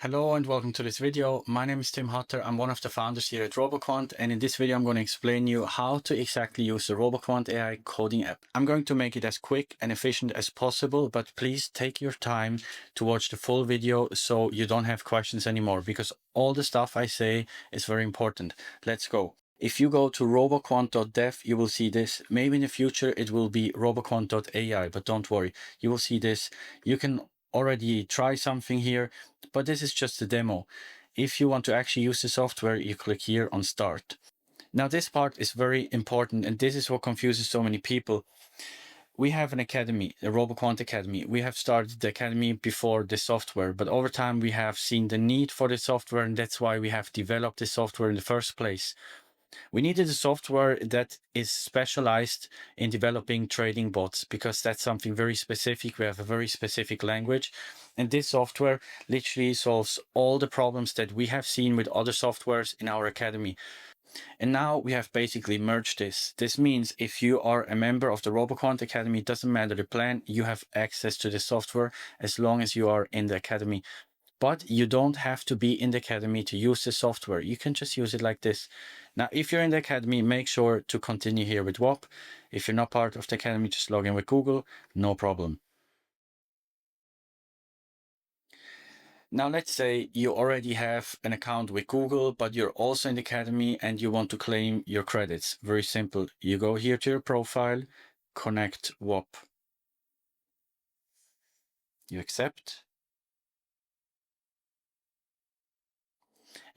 Hello and welcome to this video. My name is Tim Hutter. I'm one of the founders here at Roboquant, and in this video I'm going to explain you how to exactly use the Roboquant AI coding app. I'm going to make it as quick and efficient as possible, but please take your time to watch the full video so you don't have questions anymore, because all the stuff I say is very important. Let's go. If you go to roboquant.dev, you will see this. Maybe in the future it will be roboquant.ai, but don't worry, you will see this. You can already try something here, but this is just a demo. If you want to actually use the software, you click here on Start. Now this part is very important, and this is what confuses so many people. We have an academy, the Roboquant Academy. We have started the academy before the software, but over time we have seen the need for the software, and that's why we have developed the software in the first place. We needed a software that is specialized in developing trading bots, because that's something very specific. We have a very specific language, and this software literally solves all the problems that we have seen with other softwares in our academy. And now we have basically merged this. This means if you are a member of the Roboquant Academy, it doesn't matter the plan, you have access to the software as long as you are in the academy. But you don't have to be in the academy to use the software. You can just use it like this. Now, if you're in the academy, make sure to continue here with WAP. If you're not part of the academy, just log in with Google, no problem. Now, let's say you already have an account with Google, but you're also in the academy and you want to claim your credits. Very simple. You go here to your profile, connect WAP. You accept.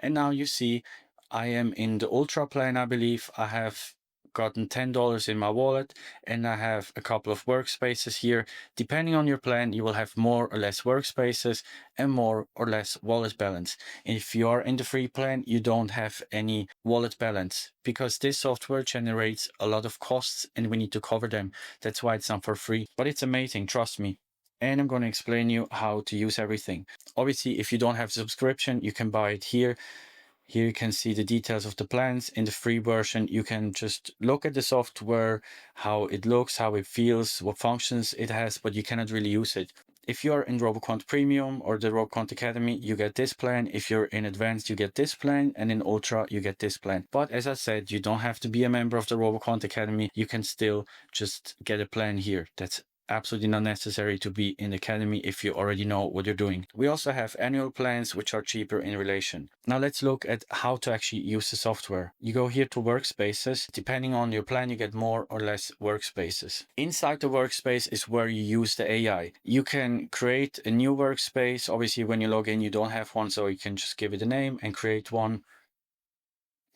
And now you see I am in the Ultra plan, I believe. I have gotten $10 in my wallet, and I have a couple of workspaces here. Depending on your plan, you will have more or less workspaces and more or less wallet balance. And if you are in the free plan, you don't have any wallet balance, because this software generates a lot of costs and we need to cover them. That's why it's not for free, but it's amazing, trust me. And I'm going to explain you how to use everything. Obviously, if you don't have a subscription, you can buy it here. Here you can see the details of the plans. In the free version, you can just look at the software, how it looks, how it feels, what functions it has, but you cannot really use it. If you're in Roboquant Premium or the Roboquant Academy, you get this plan. If you're in Advanced, you get this plan. And in Ultra, you get this plan. But as I said, you don't have to be a member of the Roboquant Academy. You can still just get a plan here. That's absolutely not necessary to be in the academy if you already know what you're doing. We also have annual plans which are cheaper in relation. Now let's look at how to actually use the software. You go here to workspaces. Depending on your plan, you get more or less workspaces. Inside the workspace is where you use the AI. You can create a new workspace. Obviously, when you log in, you don't have one, so you can just give it a name and create one.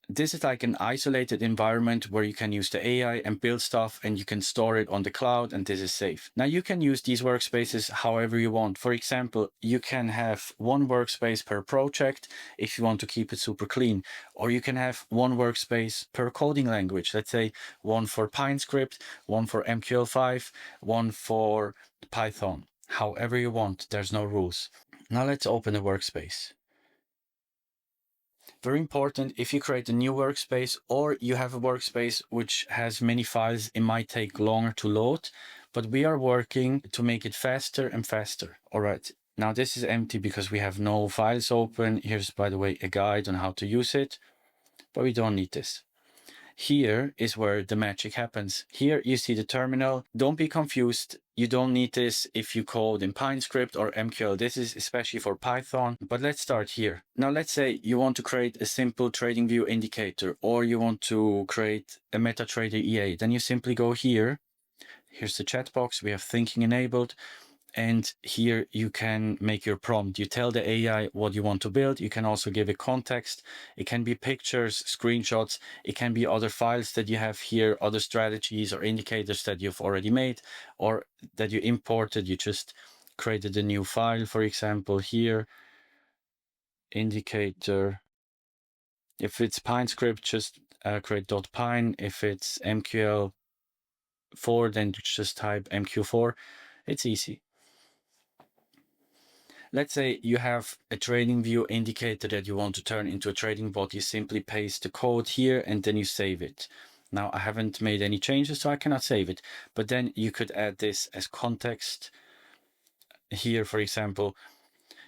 This is like an isolated environment where you can use the AI and build stuff, and you can store it on the cloud, and this is safe. Now you can use these workspaces however you want. For example, you can have one workspace per project if you want to keep it super clean, or you can have one workspace per coding language. Let's say one for PineScript, one for MQL5, one for Python. However you want, there's no rules. Now let's open a workspace. Very important, if you create a new workspace or you have a workspace which has many files, it might take longer to load, but we are working to make it faster and faster. All right, now this is empty because we have no files open. Here's, by the way, a guide on how to use it, but we don't need this. Here is where the magic happens. Here you see the terminal. Don't be confused. You don't need this if you code in PineScript or MQL. This is especially for Python. But let's start here. Now let's say you want to create a simple trading view indicator, or you want to create a MetaTrader EA. Then you simply go here. Here's the chat box. We have thinking enabled. And here you can make your prompt. You tell the AI what you want to build. You can also give it context. It can be pictures, screenshots. It can be other files that you have here, other strategies or indicators that you've already made or that you imported. You just created a new file, for example, here, indicator. If it's PineScript, just create .pine. If it's MQL4, then just type MQ4. It's easy. Let's say you have a trading view indicator that you want to turn into a trading bot. You simply paste the code here and then you save it. Now I haven't made any changes, so I cannot save it. But then you could add this as context here, for example.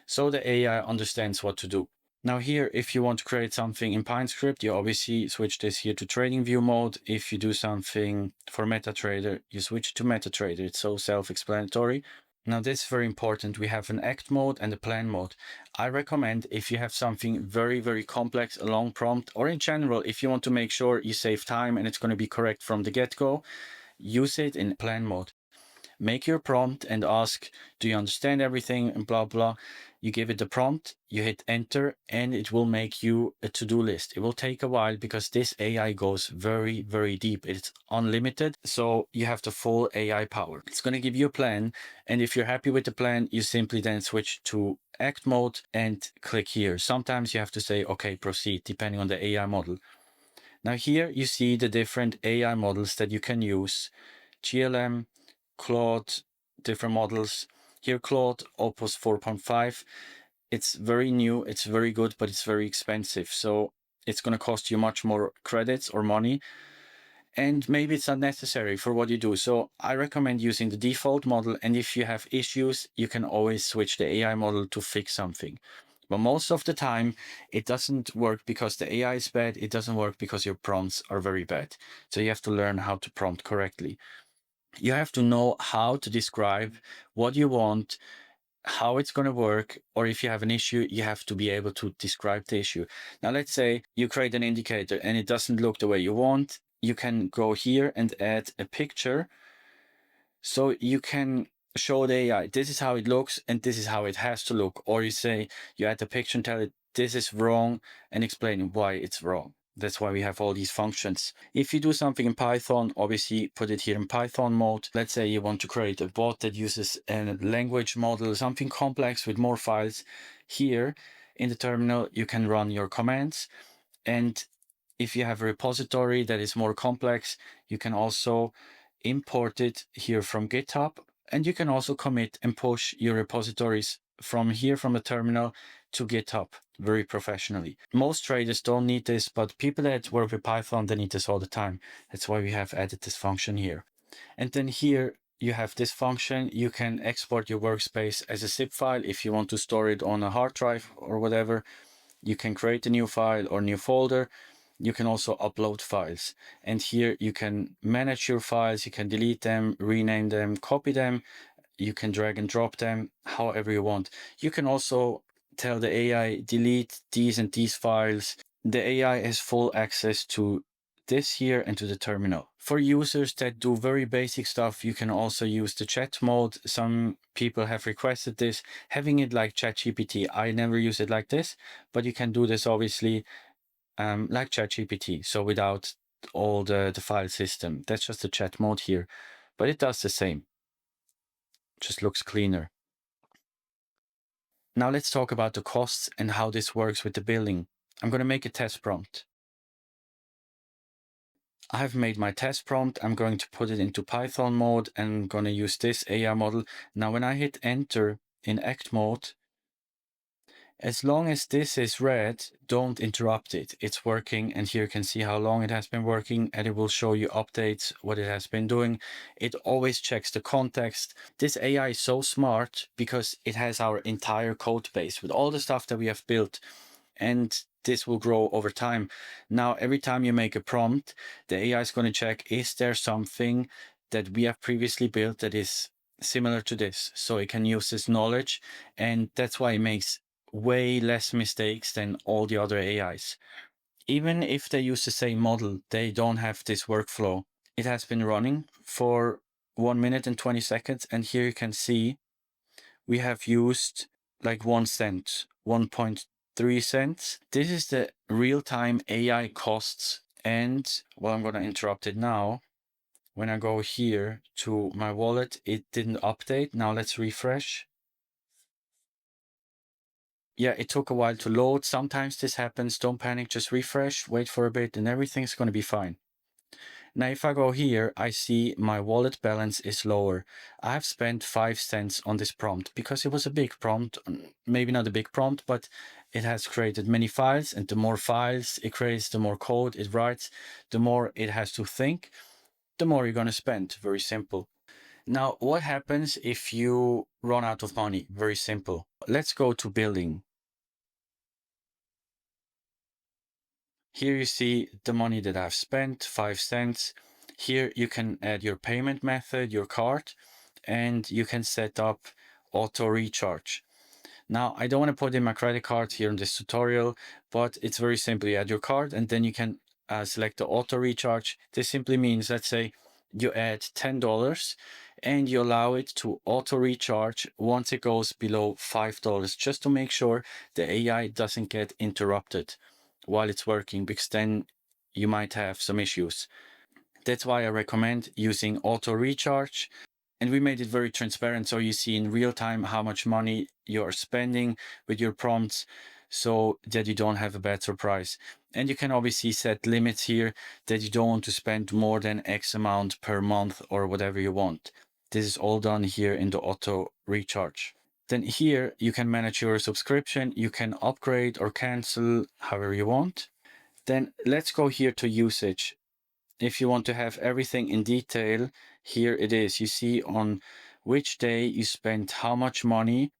so the AI understands what to do. Now here, if you want to create something in PineScript, you obviously switch this here to trading view mode. If you do something for MetaTrader, you switch to MetaTrader. It's so self-explanatory. Now this is very important. We have an act mode and a plan mode. I recommend if you have something very, very complex, a long prompt, or in general, if you want to make sure you save time and it's going to be correct from the get-go, use it in plan mode. Make your prompt and ask, do you understand everything and blah, blah. You give it the prompt, you hit enter, and it will make you a to-do list. It will take a while because this AI goes very, very deep. It's unlimited. So you have the full AI power. It's going to give you a plan. And if you're happy with the plan, you simply then switch to act mode and click here. Sometimes you have to say, okay, proceed, depending on the AI model. Now here you see the different AI models that you can use. GLM, Claude, different models. Here Claude, Opus 4.5. It's very new, it's very good, but it's very expensive. So it's going to cost you much more credits or money. And maybe it's not necessary for what you do. So I recommend using the default model. And if you have issues, you can always switch the AI model to fix something. But most of the time, it doesn't work because the AI is bad. It doesn't work because your prompts are very bad. So you have to learn how to prompt correctly. You have to know how to describe what you want, how it's going to work, or if you have an issue, you have to be able to describe the issue. Now, let's say you create an indicator and it doesn't look the way you want. You can go here and add a picture. So you can show the AI, this is how it looks and this is how it has to look. Or you say, you add a picture and tell it, this is wrong, and explain why it's wrong. That's why we have all these functions. If you do something in Python, obviously put it here in Python mode. Let's say you want to create a bot that uses a language model, something complex with more files. Here in the terminal, you can run your commands. And if you have a repository that is more complex, you can also import it here from GitHub. And you can also commit and push your repositories from here from the terminal to GitHub very professionally. Most traders don't need this, but people that work with Python, they need this all the time. That's why we have added this function here. And then here you have this function. You can export your workspace as a zip file if you want to store it on a hard drive or whatever. You can create a new file or new folder. You can also upload files. And here you can manage your files. You can delete them, rename them, copy them. You can drag and drop them however you want. You can also tell the AI, delete these and these files. The AI has full access to this here and to the terminal. For users that do very basic stuff, you can also use the chat mode. Some people have requested this, having it like ChatGPT. I never use it like this, but you can do this obviously like ChatGPT. So without all the file system. That's just the chat mode here, but it does the same. Just looks cleaner. Now let's talk about the costs and how this works with the billing. I'm going to make a test prompt. I have made my test prompt. I'm going to put it into Python mode and I'm going to use this AI model. Now, when I hit enter in act mode, as long as this is red, don't interrupt it. It's working, and here you can see how long it has been working, and it will show you updates, what it has been doing. It always checks the context. This AI is so smart because it has our entire code base with all the stuff that we have built, and this will grow over time. Now, every time you make a prompt, the AI is going to check, is there something that we have previously built that is similar to this? So it can use this knowledge, and that's why it makes way less mistakes than all the other AIs. Even if they use the same model, they don't have this workflow. It has been running for 1 minute and 20 seconds. And here you can see we have used like 1 cent, 1.3 cents. This is the real-time AI costs. And well, I'm going to interrupt it now. When I go here to my wallet, it didn't update. Now let's refresh. Yeah, it took a while to load. Sometimes this happens. Don't panic, just refresh, wait for a bit, and everything's going to be fine. Now, if I go here, I see my wallet balance is lower. I have spent 5 cents on this prompt because it was a big prompt, maybe not a big prompt, but it has created many files. And the more files it creates, the more code it writes, the more it has to think, the more you're going to spend. Very simple. Now, what happens if you run out of money? Very simple. Let's go to billing. Here you see the money that I've spent, 5 cents. Here you can add your payment method, your card, and you can set up auto recharge. Now, I don't want to put in my credit card here in this tutorial, but it's very simple. You add your card and then you can select the auto recharge. This simply means, let's say you add $10 and you allow it to auto recharge once it goes below $5, just to make sure the AI doesn't get interrupted while it's working, because then you might have some issues. That's why I recommend using auto recharge. And we made it very transparent so you see in real time how much money you're spending with your prompts so that you don't have a bad surprise. And you can obviously set limits here that you don't want to spend more than X amount per month or whatever you want. This is all done here in the auto recharge. Then here you can manage your subscription. You can upgrade or cancel however you want. Then let's go here to usage. If you want to have everything in detail, here it is. You see on which day you spent how much money,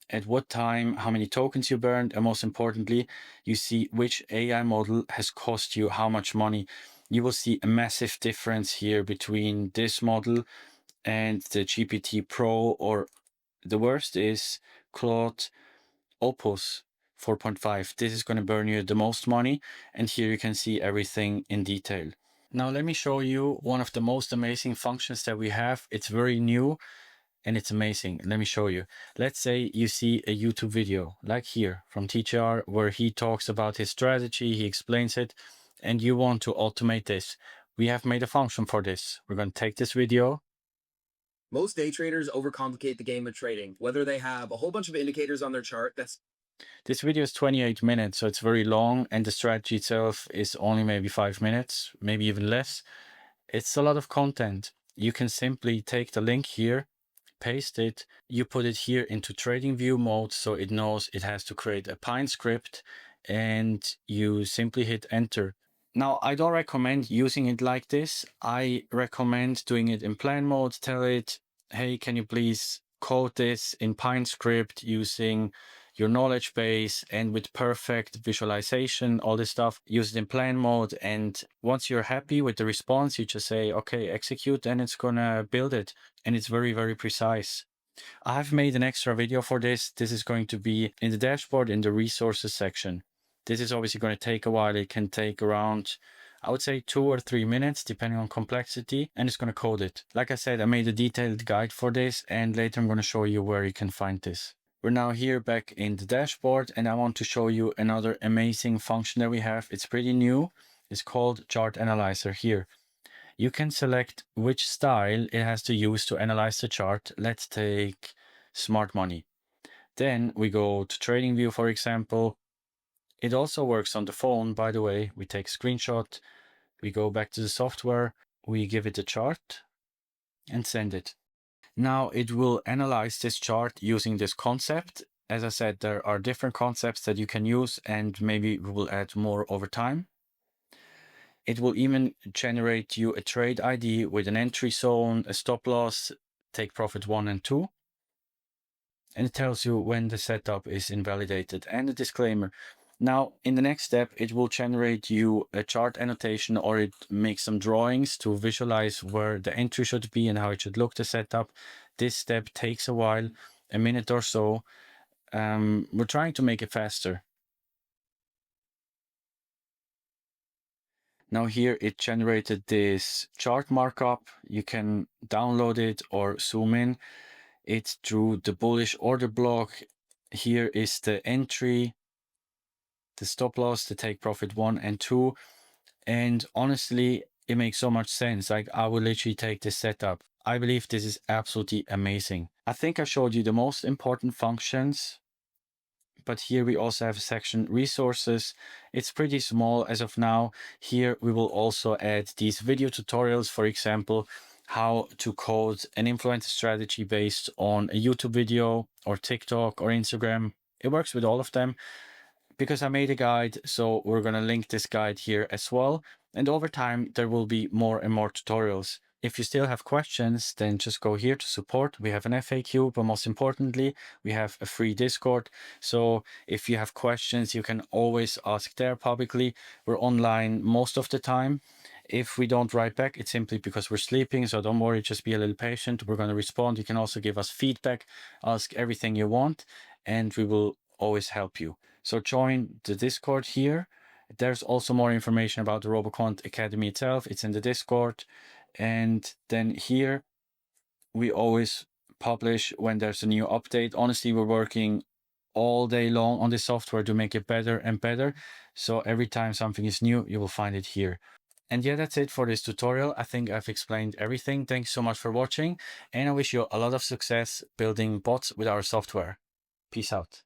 at what time, how many tokens you burned, and most importantly, you see which AI model has cost you how much money. You will see a massive difference here between this model and the GPT Pro, or the worst is Claude Opus 4.5. This is going to burn you the most money, and here you can see everything in detail. Now let me show you one of the most amazing functions that we have. It's very new and it's amazing. Let me show you. Let's say you see a YouTube video like here from TGR where he talks about his strategy, he explains it, and you want to automate this. We have made a function for this. We're going to take this video. Most day traders overcomplicate the game of trading, whether they have a whole bunch of indicators on their chart that's This video is 28 minutes, so it's very long, and the strategy itself is only maybe 5 minutes, maybe even less. It's a lot of content. You can simply take the link here, paste it, you put it here into trading view mode so it knows it has to create a Pine script, and you simply hit enter. Now, I don't recommend using it like this. I recommend doing it in plan mode. Tell it, hey, can you please code this in Pine script using your knowledge base and with perfect visualization, all this stuff, use it in plan mode. And once you're happy with the response, you just say, okay, execute, and it's gonna build it. And it's very, very precise. I've made an extra video for this. This is going to be in the dashboard in the resources section. This is obviously going to take a while. It can take around, I would say 2 or 3 minutes, depending on complexity, and it's going to code it. Like I said, I made a detailed guide for this, and later I'm going to show you where you can find this. We're now here back in the dashboard, and I want to show you another amazing function that we have. It's pretty new. It's called Chart Analyzer here. You can select which style it has to use to analyze the chart. Let's take smart money. Then we go to trading view, for example. It also works on the phone, by the way. We take screenshot, we go back to the software, we give it a chart and send it. Now it will analyze this chart using this concept. As I said, there are different concepts that you can use, and maybe we will add more over time. It will even generate you a trade ID with an entry zone, a stop loss, take profit 1 and 2. And it tells you when the setup is invalidated, and a disclaimer. Now, in the next step, it will generate you a chart annotation, or it makes some drawings to visualize where the entry should be and how it should look, the setup. This step takes a while, a minute or so. We're trying to make it faster. Now here it generated this chart markup. You can download it or zoom in. It's through the bullish order block. Here is the entry, the stop loss, the take profit 1 and 2. And honestly, it makes so much sense. Like, I will literally take this setup. I believe this is absolutely amazing. I think I showed you the most important functions, but here we also have a section resources. It's pretty small as of now. Here we will also add these video tutorials, for example, how to code an influencer strategy based on a YouTube video or TikTok or Instagram. It works with all of them because I made a guide, so we're going to link this guide here as well. And over time, there will be more and more tutorials. If you still have questions, then just go here to support. We have an FAQ, but most importantly, we have a free Discord. So if you have questions, you can always ask there publicly. We're online most of the time. If we don't write back, it's simply because we're sleeping. So don't worry, just be a little patient. We're going to respond. You can also give us feedback, ask everything you want, and we will always help you. So join the Discord here. There's also more information about the Roboquant Academy itself. It's in the Discord. And then here we always publish when there's a new update. Honestly, we're working all day long on this software to make it better and better. So every time something is new, you will find it here. And yeah, that's it for this tutorial. I think I've explained everything. Thanks so much for watching, and I wish you a lot of success building bots with our software. Peace out.